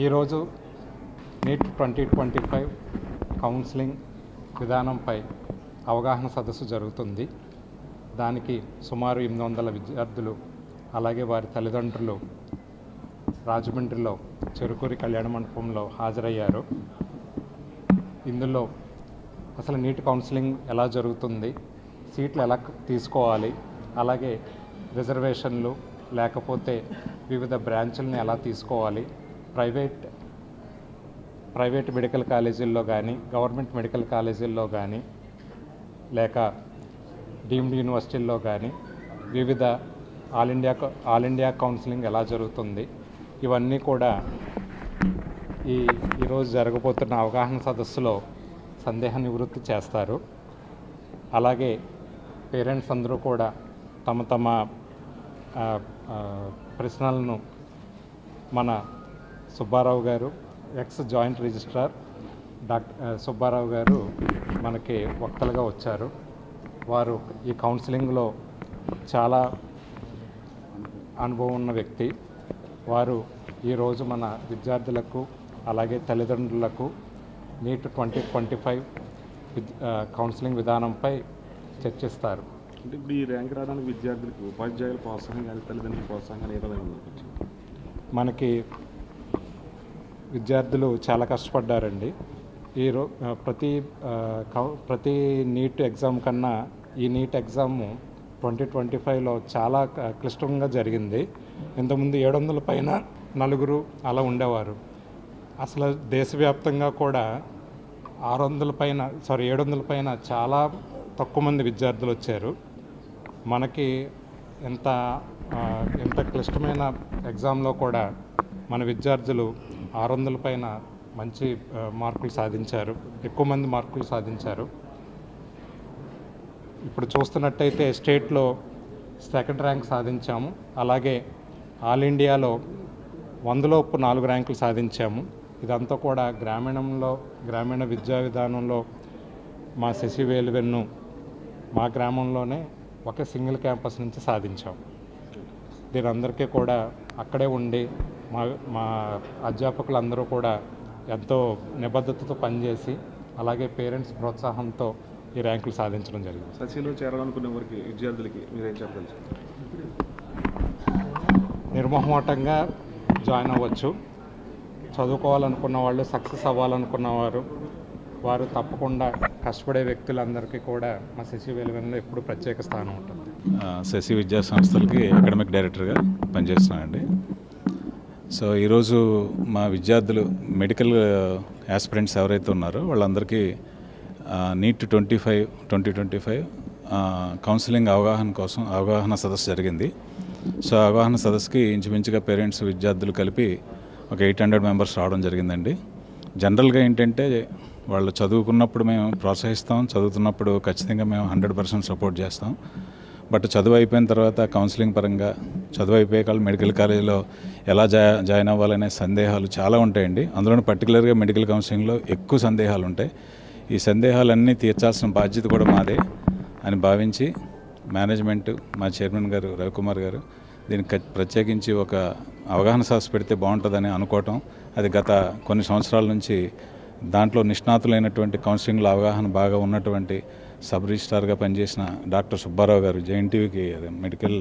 ఈరోజు neat 2025 counselling విధానంపై అవగాహన సదస్సు జరుగుతుంది. దానికి సుమారు 800 విద్యార్థులు అలాగే వారి తల్లిదండ్రులు రాజమండ్రిలో చెరుకూరి కళ్యాణ మండపంలో హాజరయ్యారు. ఇందులో అసలు నీట్ కౌన్సిలింగ్ ఎలా జరుగుతుంది, సీట్లు ఎలా తీసుకోవాలి, అలాగే రిజర్వేషన్లు లేకపోతే వివిధ బ్రాంచుల్ని ఎలా తీసుకోవాలి, ప్రైవేట్ మెడికల్ కాలేజీల్లో కానీ గవర్నమెంట్ మెడికల్ కాలేజీల్లో కానీ లేక డీమ్డ్ యూనివర్సిటీల్లో కానీ వివిధ ఆల్ ఇండియా కౌన్సిలింగ్ ఎలా జరుగుతుంది, ఇవన్నీ కూడా ఈరోజు జరగబోతున్న అవగాహన సదస్సులో సందేహ నివృత్తి చేస్తారు. అలాగే పేరెంట్స్ అందరూ కూడా తమ ప్రశ్నలను మన సుబ్బారావు గారు, X joint registrar doctor Subbarao గారు మనకి వక్తలుగా వచ్చారు. వారు ఈ కౌన్సిలింగ్లో చాలా అనుభవం ఉన్న వ్యక్తి. వారు ఈరోజు మన విద్యార్థులకు అలాగే తల్లిదండ్రులకు నీట్ 2025 కౌన్సిలింగ్ విధానంపై చర్చిస్తారు. అంటే ఇప్పుడు ఈ ర్యాంక్ రావడానికి విద్యార్థులకు ఉపాధ్యాయుల ప్రోత్సాహం కానీ తల్లిదండ్రుల ప్రోత్సాహం కానీ ఏ విధంగా మనకి విద్యార్థులు చాలా కష్టపడ్డారండి. ప్రతి నీట్ ఎగ్జామ్ కన్నా ఈ నీట్ ఎగ్జామ్ 2025లో చాలా క్లిష్టంగా జరిగింది. ఇంతకుముందు 700 పైన నలుగురు అలా ఉండేవారు. అసలు దేశవ్యాప్తంగా కూడా 700 పైన చాలా తక్కువ మంది విద్యార్థులు వచ్చారు. మనకి ఎంత క్లిష్టమైన ఎగ్జామ్లో కూడా మన విద్యార్థులు 600 పైన మంచి మార్కులు సాధించారు, ఎక్కువ మంది మార్కులు సాధించారు. ఇప్పుడు చూస్తున్నట్టయితే స్టేట్లో సెకండ్ ర్యాంక్ సాధించాము. అలాగే ఆల్ ఇండియాలో 100లోపు 4 ర్యాంకులు సాధించాము. ఇదంతా కూడా గ్రామీణ విద్యా విధానంలో మా శశి వేలువెన్ను మా గ్రామంలోనే ఒక సింగిల్ క్యాంపస్ నుంచి సాధించాం. దీనందరికీ కూడా అక్కడే ఉండి మా అధ్యాపకులందరూ కూడా ఎంతో నిబద్ధతతో పనిచేసి అలాగే పేరెంట్స్ ప్రోత్సాహంతో ఈ ర్యాంకులు సాధించడం జరిగింది. శశిలో చేరాలనుకునే వారికి విద్యార్థులకి మీరేం చెప్పాలి? నిర్మోహమాటంగా జాయిన్ అవ్వచ్చు. చదువుకోవాలనుకున్న వాళ్ళు, సక్సెస్ అవ్వాలనుకున్న వారు తప్పకుండా కష్టపడే వ్యక్తులందరికీ కూడా మా శశి వేలువెన్నులో ఎప్పుడు ప్రత్యేక స్థానం ఉంటుంది. శశి విద్యా సంస్థలకి అకాడమిక్ డైరెక్టర్గా పనిచేస్తున్నానండి. సో ఈరోజు మా విద్యార్థులు మెడికల్ యాస్పిరెంట్స్ ఎవరైతే ఉన్నారో వాళ్ళందరికీ నీట్ 2025 కౌన్సిలింగ్ అవగాహన సదస్సు జరిగింది. సో అవగాహన సదస్సుకి ఇంచుమించుగా పేరెంట్స్ విద్యార్థులు కలిపి ఒక 800 మెంబర్స్ రావడం జరిగిందండి. జనరల్గా ఏంటంటే వాళ్ళు చదువుకున్నప్పుడు మేము ప్రోత్సహిస్తాం, చదువుతున్నప్పుడు ఖచ్చితంగా మేము 100% సపోర్ట్ చేస్తాం. బట్ చదువు అయిపోయిన తర్వాత కౌన్సిలింగ్ పరంగా చదువు అయిపోయాక మెడికల్ కాలేజీలో ఎలా జాయిన్ అవ్వాలనే సందేహాలు చాలా ఉంటాయండి. అందులోనూ పర్టికులర్గా మెడికల్ కౌన్సిలింగ్లో ఎక్కువ సందేహాలు ఉంటాయి. ఈ సందేహాలన్నీ తీర్చాల్సిన బాధ్యత కూడా మాదే అని భావించి మేనేజ్మెంట్, మా చైర్మన్ గారు రవికుమార్ గారు దీనికి ప్రత్యేకించి ఒక అవగాహన సదస్సు పెడితే బాగుంటుందని అనుకోవటం, అది గత కొన్ని సంవత్సరాల నుంచి దాంట్లో నిష్ణాతులైనటువంటి కౌన్సిలింగ్లో అవగాహన బాగా ఉన్నటువంటి సబ్ రిజిస్ట్రార్గా పనిచేసిన డాక్టర్ సుబ్బారావు గారు జేఎన్టీయూకి మెడికల్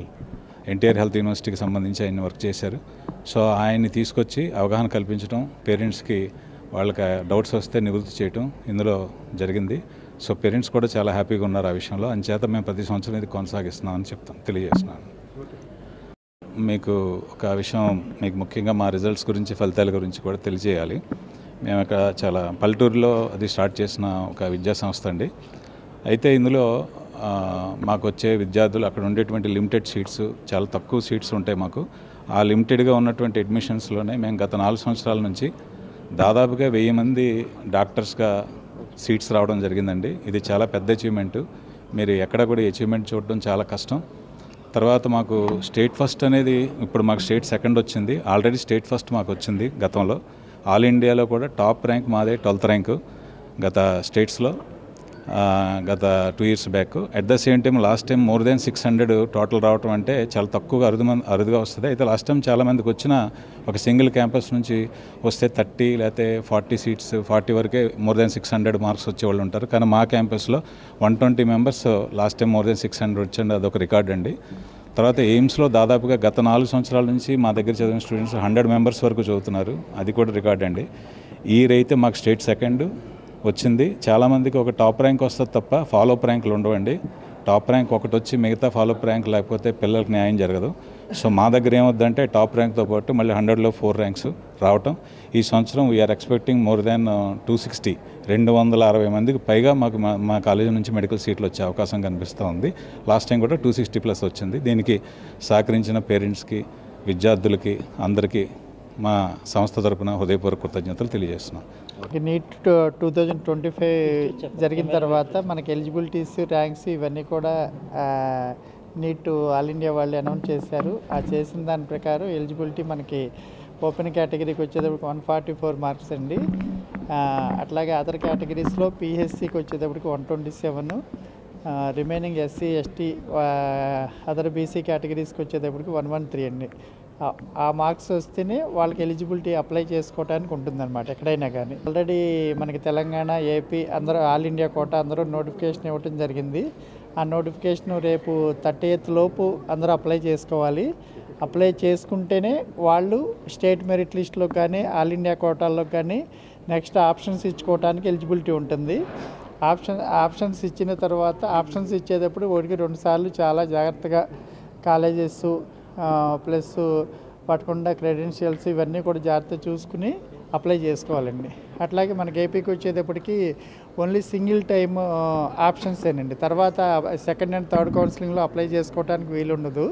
ఎన్టీఆర్ హెల్త్ యూనివర్సిటీకి సంబంధించి ఆయన వర్క్ చేశారు. సో ఆయన్ని తీసుకొచ్చి అవగాహన కల్పించడం, పేరెంట్స్కి వాళ్ళకి డౌట్స్ వస్తే నివృత్తి చేయటం ఇందులో జరిగింది. సో పేరెంట్స్ కూడా చాలా హ్యాపీగా ఉన్నారు ఆ విషయంలో. అంచేత మేము ప్రతి సంవత్సరం ఇది కొనసాగిస్తున్నామని తెలియజేస్తున్నాను. మీకు ఒక విషయం, మీకు ముఖ్యంగా మా రిజల్ట్స్ గురించి, ఫలితాల గురించి కూడా తెలియజేయాలి. మేము ఇక్కడ చాలా పల్లెటూరులో అది స్టార్ట్ చేసిన ఒక విద్యా సంస్థ అండి. అయితే ఇందులో మాకు వచ్చే విద్యార్థులు అక్కడ ఉండేటువంటి లిమిటెడ్ సీట్స్, చాలా తక్కువ సీట్స్ ఉంటాయి మాకు. ఆ లిమిటెడ్గా ఉన్నటువంటి అడ్మిషన్స్లోనే మేము గత 4 సంవత్సరాల నుంచి దాదాపుగా 1000 మంది డాక్టర్స్గా సీట్స్ రావడం జరిగిందండి. ఇది చాలా పెద్ద అచీవ్మెంట్. మీరు ఎక్కడ కూడా అచీవ్మెంట్ చూడడం చాలా కష్టం. తర్వాత మాకు స్టేట్ ఫస్ట్ అనేది, ఇప్పుడు మాకు స్టేట్ సెకండ్ వచ్చింది. ఆల్రెడీ స్టేట్ ఫస్ట్ మాకు వచ్చింది గతంలో. ఆల్ ఇండియాలో కూడా టాప్ ర్యాంక్ మాదే 12th ర్యాంకు గత స్టేట్స్లో. గత 2 years back. At the same time last time more than 600 total రావటం అంటే చాలా తక్కువగా అరుదుగా వస్తుంది. అయితే లాస్ట్ టైం చాలామందికి వచ్చిన ఒక సింగిల్ క్యాంపస్ నుంచి వస్తే 30 లేకపోతే 40 సీట్స్ 40 వరకే మోర్ దెన్ 600 మార్క్స్ వచ్చేవాళ్ళు ఉంటారు. కానీ మా క్యాంపస్లో 120 members last time more than 600 వచ్చండి. అదొక రికార్డ్ అండి. తర్వాత ఎయిమ్స్లో దాదాపుగా గత 4 సంవత్సరాల నుంచి మా దగ్గర చదివిన స్టూడెంట్స్ 100 మెంబర్స్ వరకు చదువుతున్నారు. అది కూడా రికార్డ్ అండి. ఈ ఇయర్ అయితే మాకు స్టేట్ సెకండ్ వచ్చింది. చాలామందికి ఒక టాప్ ర్యాంక్ వస్తుంది తప్ప ఫాలోఅప్ ర్యాంకులు ఉండవండి. టాప్ ర్యాంక్ ఒకటి వచ్చి మిగతా ఫాలోఅప్ ర్యాంక్ లేకపోతే పిల్లలకు న్యాయం జరగదు. సో మా దగ్గర ఏమవుద్దంటే టాప్ ర్యాంక్తో పాటు మళ్ళీ 100లో 4 ర్యాంక్స్ రావటం. ఈ సంవత్సరం వీఆర్ ఎక్స్పెక్టింగ్ మోర్ దాన్ 260 260 మందికి పైగా మాకు మా కాలేజీ నుంచి మెడికల్ సీట్లు వచ్చే అవకాశం కనిపిస్తూ ఉంది. లాస్ట్ టైం కూడా 260+ వచ్చింది. దీనికి సహకరించిన పేరెంట్స్కి, విద్యార్థులకి అందరికీ మా సంస్థ తరపున హృదయపూర్వక కృతజ్ఞతలు తెలియజేస్తున్నాం. నీట్ 2025 జరిగిన తర్వాత మనకి ఎలిజిబిలిటీస్, ర్యాంక్స్ ఇవన్నీ కూడా నీట్ ఆల్ ఇండియా వాళ్ళు అనౌన్స్ చేశారు. ఆ చేసిన దాని ప్రకారం ఎలిజిబిలిటీ మనకి ఓపెన్ కేటగిరీకి వచ్చేటప్పటికి 144 మార్క్స్ అండి. అట్లాగే అదర్ కేటగిరీస్లో పిహెచ్సికి వచ్చేటప్పటికి 127, remaining SC, ST, other BC కేటగిరీస్కి వచ్చేటప్పటికి 113 అండి. ఆ మార్క్స్ వస్తేనే వాళ్ళకి ఎలిజిబిలిటీ అప్లై చేసుకోవడానికి ఉంటుందన్నమాట ఎక్కడైనా కానీ. ఆల్రెడీ మనకి తెలంగాణ, ఏపీ అందరూ ఆల్ ఇండియా కోటా అందరూ నోటిఫికేషన్ ఇవ్వటం జరిగింది. ఆ నోటిఫికేషన్ రేపు 30th లోపు అందరూ అప్లై చేసుకోవాలి. అప్లై చేసుకుంటేనే వాళ్ళు స్టేట్ మెరిట్ లిస్ట్లో కానీ ఆల్ ఇండియా కోటాల్లో కానీ నెక్స్ట్ ఆప్షన్స్ ఇచ్చుకోవడానికి ఎలిజిబిలిటీ ఉంటుంది. ఆప్షన్స్ ఇచ్చిన తర్వాత ఆప్షన్స్ ఇచ్చేటప్పుడు 1కి 2 సార్లు చాలా జాగ్రత్తగా కాలేజెస్ ప్లస్ పట్టకుండా క్రెడెన్షియల్స్ ఇవన్నీ కూడా జాగ్రత్త చూసుకుని అప్లై చేసుకోవాలండి. అట్లాగే మనకి ఏపీకి వచ్చేటప్పటికి ఓన్లీ సింగిల్ టైమ్ ఆప్షన్సేనండి. తర్వాత సెకండ్ అండ్ థర్డ్ కౌన్సిలింగ్లో అప్లై చేసుకోవడానికి వీలుండదు.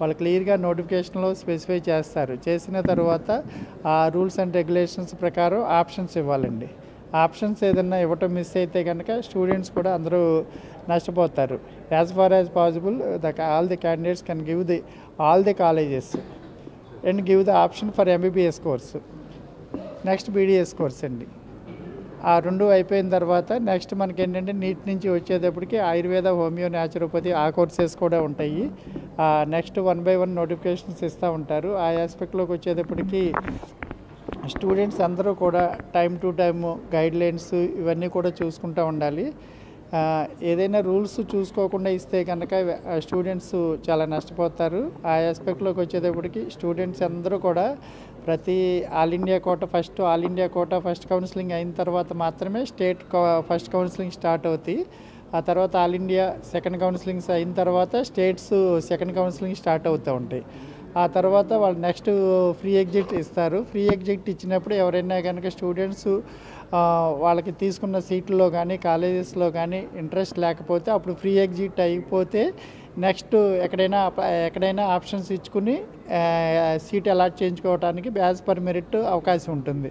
వాళ్ళు క్లియర్గా నోటిఫికేషన్లో స్పెసిఫై చేస్తారు. చేసిన తర్వాత ఆ రూల్స్ అండ్ రెగ్యులేషన్స్ ప్రకారం ఆప్షన్స్ ఇవ్వాలండి. ఆప్షన్స్ ఏదన్నా ఇవ్వటం మిస్ అయితే కనుక స్టూడెంట్స్ కూడా అందరూ నష్టపోతారు. As far as possible all the candidates can give the all the colleges and give the option for MBBS course, next BDS course అండి. ఆ 2 అయిపోయిన తర్వాత నెక్స్ట్ మనకి ఏంటంటే నీట్ నుంచి వచ్చేటప్పటికి ఆయుర్వేద, హోమియో, న్యాచురోపతి ఆ కోర్సెస్ కూడా ఉంటాయి. నెక్స్ట్ 1 by 1 నోటిఫికేషన్స్ ఇస్తూ ఉంటారు. ఆ ఆస్పెక్ట్లోకి వచ్చేటప్పటికి స్టూడెంట్స్ అందరూ కూడా టైం టు టైమ్ గైడ్లైన్స్ ఇవన్నీ కూడా చూసుకుంటూ ఉండాలి. ఏదైనా రూల్స్ చూసుకోకుండా ఇస్తే కనుక స్టూడెంట్స్ చాలా నష్టపోతారు. ఆ ఆస్పెక్ట్లోకి వచ్చేటప్పటికి స్టూడెంట్స్ అందరూ కూడా ప్రతి all India quota first counselling అయిన తర్వాత మాత్రమే స్టేట్ ఫస్ట్ కౌన్సిలింగ్ స్టార్ట్ అవుతాయి. ఆ తర్వాత ఆల్ ఇండియా సెకండ్ కౌన్సిలింగ్స్ అయిన తర్వాత స్టేట్స్ సెకండ్ కౌన్సిలింగ్ స్టార్ట్ అవుతూ ఉంటాయి. ఆ తర్వాత వాళ్ళు నెక్స్ట్ ఫ్రీ ఎగ్జిట్ ఇస్తారు. ఫ్రీ ఎగ్జిట్ ఇచ్చినప్పుడు ఎవరైనా కనుక స్టూడెంట్స్ వాళ్ళకి తీసుకున్న సీట్లలో కానీ కాలేజెస్లో కానీ ఇంట్రెస్ట్ లేకపోతే అప్పుడు ఫ్రీ ఎగ్జిట్ అయిపోతే నెక్స్ట్ ఎక్కడైనా ఆప్షన్స్ ఇచ్చుకుని సీట్ అలాట్ చేయించుకోవడానికి యాజ్ పర్ మెరిట్ అవకాశం ఉంటుంది.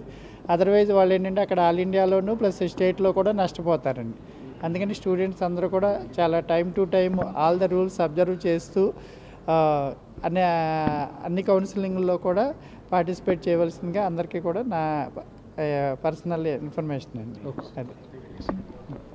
అదర్వైజ్ వాళ్ళు ఏంటంటే అక్కడ ఆల్ ఇండియాలోనూ ప్లస్ స్టేట్లో కూడా నష్టపోతారండి. అందుకని స్టూడెంట్స్ అందరూ కూడా చాలా time to time all the rules observe చేస్తూ అన్ని కౌన్సిలింగ్లో కూడా పార్టిసిపేట్ చేయవలసిందిగా అందరికీ కూడా నా పర్సనల్ ఇన్ఫర్మేషన్ అండి. అది